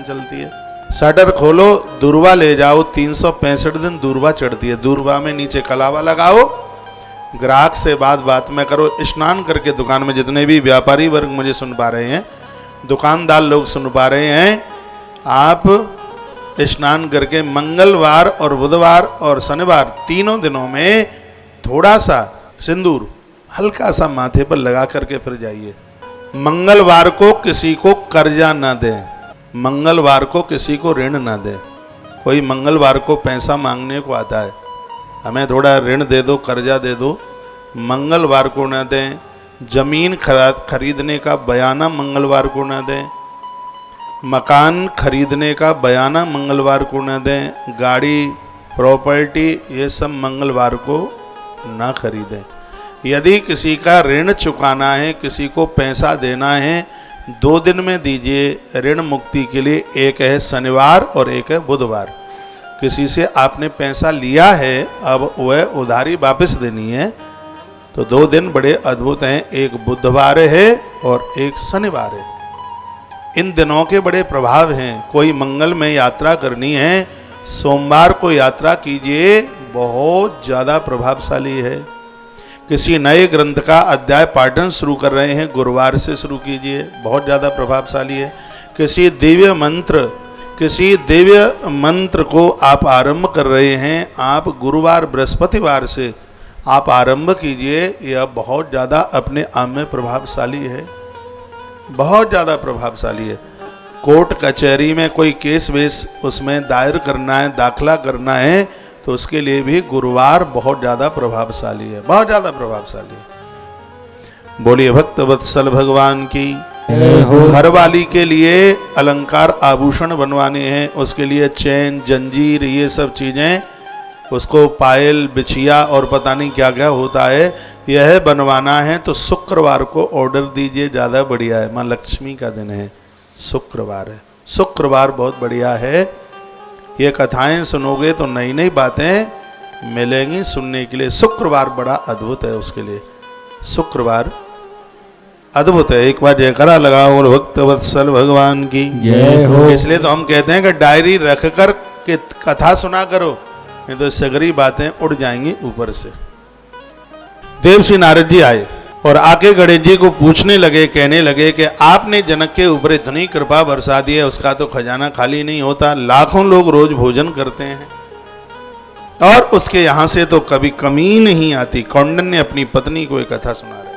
चलती है। शटर खोलो, दूरवा ले जाओ, 365 दिन दूरवा चढ़ती है। दूरवा में नीचे कलावा लगाओ, ग्राहक से बात में करो। स्नान करके दुकान में जितने भी व्यापारी वर्ग मुझे सुन पा रहे हैं, दुकानदार लोग सुन पा रहे हैं, आप स्नान करके मंगलवार और बुधवार और शनिवार तीनों दिनों में थोड़ा सा सिंदूर हल्का सा माथे पर लगा करके फिर जाइए। मंगलवार को किसी को कर्जा ना दें, मंगलवार को किसी को ऋण ना दें। कोई मंगलवार को पैसा मांगने को आता है, हमें थोड़ा ऋण दे दो, कर्जा दे दो, मंगलवार को ना दें। जमीन खरीदने का बयाना मंगलवार को ना दें, मकान खरीदने का बयाना मंगलवार को ना दें, गाड़ी प्रॉपर्टी ये सब मंगलवार को ना खरीदें। यदि किसी का ऋण चुकाना है, किसी को पैसा देना है, 2 दिन में दीजिए ऋण मुक्ति के लिए। एक है शनिवार और एक है बुधवार। किसी से आपने पैसा लिया है, अब वह उधारी वापस देनी है, तो 2 दिन बड़े अद्भुत हैं। एक बुधवार है और एक शनिवार है। इन दिनों के बड़े प्रभाव हैं। कोई मंगल में यात्रा करनी है, सोमवार को यात्रा कीजिए, बहुत ज़्यादा प्रभावशाली है। किसी नए ग्रंथ का अध्याय पाठन शुरू कर रहे हैं, गुरुवार से शुरू कीजिए, बहुत ज़्यादा प्रभावशाली है। किसी दिव्य मंत्र को आप आरंभ कर रहे हैं, आप गुरुवार बृहस्पतिवार से आप आरंभ कीजिए। यह बहुत ज़्यादा अपने आप में प्रभावशाली है, बहुत ज़्यादा प्रभावशाली है। कोर्ट कचहरी में कोई केस वेस उसमें दायर करना है, दाखिला करना है, तो उसके लिए भी गुरुवार बहुत ज़्यादा प्रभावशाली है, बहुत ज़्यादा प्रभावशाली है। बोलिए भक्त वत्सल भगवान की। घर वाली के लिए अलंकार आभूषण बनवाने हैं, उसके लिए चैन जंजीर ये सब चीज़ें, उसको पायल बिछिया और पता नहीं क्या क्या होता है, यह बनवाना है तो शुक्रवार को ऑर्डर दीजिए, ज़्यादा बढ़िया है। माँ लक्ष्मी का दिन है, शुक्रवार है, शुक्रवार बहुत बढ़िया है। ये कथाएं सुनोगे तो नई नई बातें मिलेंगी सुनने के लिए। शुक्रवार बड़ा अद्भुत है, उसके लिए शुक्रवार अद्भुत है। एक बार जयकारा लगाओ और भक्त वत्सल भगवान की जय हो। इसलिए तो हम कहते हैं कि डायरी रख कर के कथा सुना करो, नहीं तो सगरी बातें उड़ जाएंगी ऊपर से। देवश्री नारद जी आए और आके गणेश जी को पूछने लगे, कहने लगे कि आपने जनक के ऊपर इतनी कृपा बरसा दी है, उसका तो खजाना खाली नहीं होता, लाखों लोग रोज भोजन करते हैं और उसके यहाँ से तो कभी कमी नहीं आती। कौंडन ने अपनी पत्नी को एक कथा सुना रहे।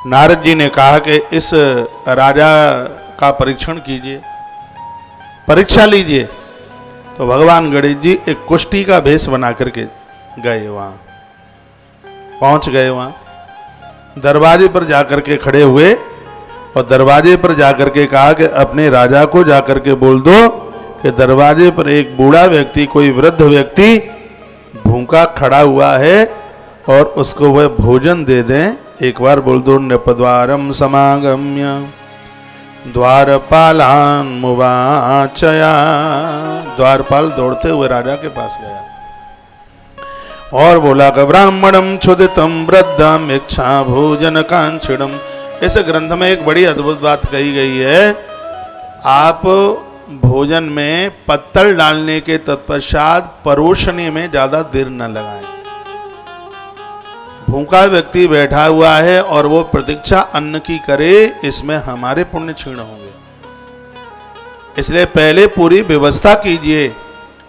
नारद जी ने कहा कि इस राजा का परीक्षण कीजिए, परीक्षा लीजिए। तो भगवान गणेश जी एक कुष्ठी का भेष बना करके गए, वहाँ पहुँच गए। वहाँ दरवाजे पर जाकर के खड़े हुए और दरवाजे पर जाकर के कहा कि अपने राजा को जाकर के बोल दो कि दरवाजे पर एक बूढ़ा व्यक्ति, कोई वृद्ध व्यक्ति भूखा खड़ा हुआ है और उसको वह भोजन दे दें। एक बार बोल दो, नृपद्वारम समागम्य द्वारपालान मुवाचया। द्वारपाल दौड़ते हुए राजा के पास गया और बोला कि ब्राह्मणम क्षुदितम वृद्धम इच्छा भोजन कांक्षिणम। इस ग्रंथ में एक बड़ी अद्भुत बात कही गई है। आप भोजन में पत्तल डालने के तत्पश्चात परोसने में ज्यादा देर न लगाएं। भूखा व्यक्ति बैठा हुआ है और वो प्रतीक्षा अन्न की करे, इसमें हमारे पुण्य क्षीण होंगे। इसलिए पहले पूरी व्यवस्था कीजिए,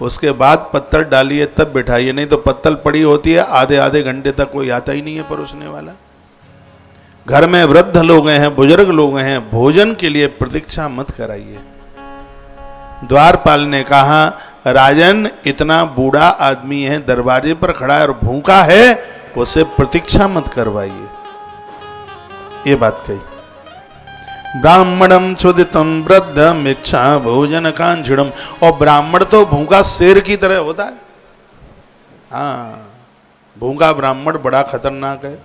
उसके बाद पत्तल डालिए तब बिठाइए, नहीं तो पत्तल पड़ी होती है, आधे आधे घंटे तक कोई आता ही नहीं है परोसने वाला। घर में वृद्ध लोग हैं, बुजुर्ग लोग हैं, भोजन के लिए प्रतीक्षा मत कराइए। द्वारपाल ने कहा, राजन इतना बूढ़ा आदमी है, दरवाजे पर खड़ा है और भूखा है, उसे प्रतीक्षा मत करवाइए। ये बात कही। ब्राह्मणम क्षुदितम वृद्धम इच्छा भोजन कांक्षिणम। और ब्राह्मण तो भूखा शेर की तरह होता है। हाँ, भूखा ब्राह्मण बड़ा खतरनाक है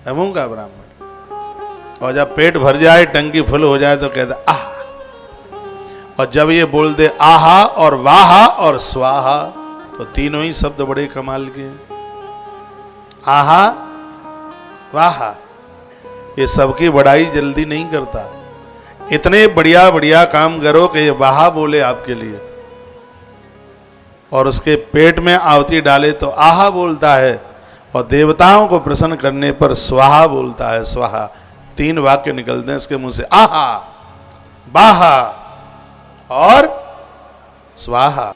भूखा ब्राह्मण। और जब पेट भर जाए, टंकी फुल हो जाए तो कहता आह, और जब ये बोल दे आहा और वाहा और स्वाहा, तो तीनों ही शब्द बड़े कमाल के हैं। आहा वाहा, ये सबकी बड़ाई जल्दी नहीं करता। इतने बढ़िया बढ़िया काम करो कि ये वाहा बोले आपके लिए, और उसके पेट में आहुति डाले तो आहा बोलता है, और देवताओं को प्रसन्न करने पर स्वाहा बोलता है। स्वाहा 3 वाक्य निकलते हैं इसके मुंह से, आहा, बाहा और स्वाहा।